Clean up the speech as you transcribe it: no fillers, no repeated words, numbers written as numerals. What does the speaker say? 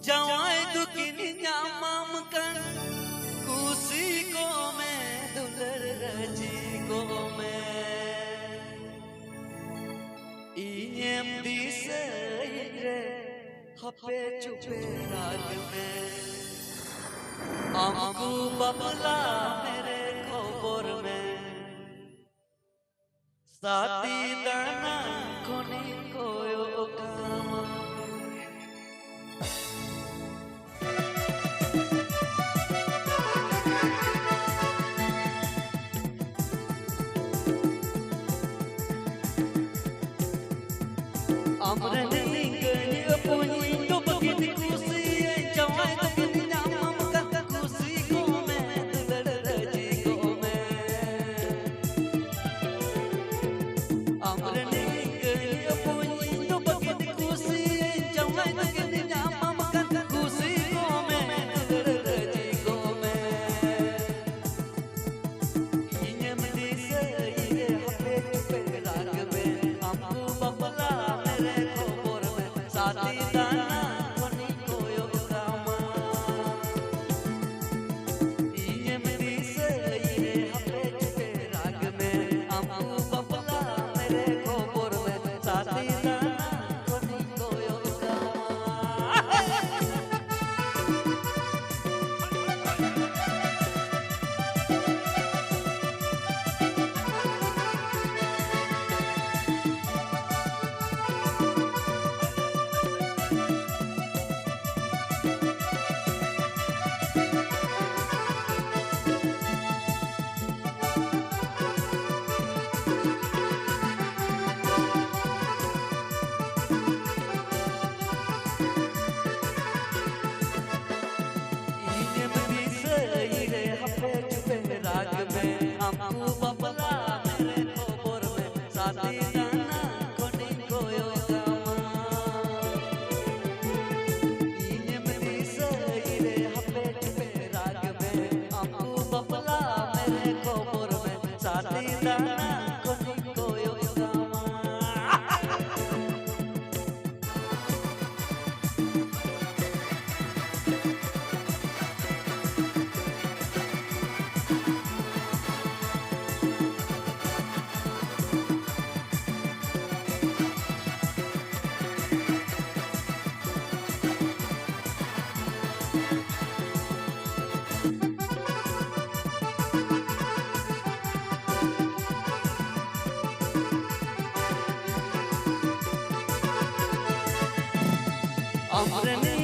जवाई दुखनी माम कर खुशी को मैं दुलर रजी को मैं ईएम दिसे रे हपे चुपे राग में हमको बबला मेरे खबर में साथी दाना कोने कोयो काम amre ningani apuni to bagin kusi jawai bagin namam ka kusi ko main dulad raji ko main amre ningani apuni to bagin kusi jawai bagin namam ka kusi ko main dulad raji ko main inyam dise ye hape pe rag mein amko babla साथी दाना कोनी कोयो कामा EM दिसे ये हपे चुपे राग में हमको बबला मेरे खबर में साथी दाना कोनी कोयो राग में हमको बबला मेरे खबर में साथी दाना कोनी कोयो कामा ईएम दिसे रे हपे चुपे राग में हमको बबला मेरे खबर में साथी दाना कोनी कोयो कामा amre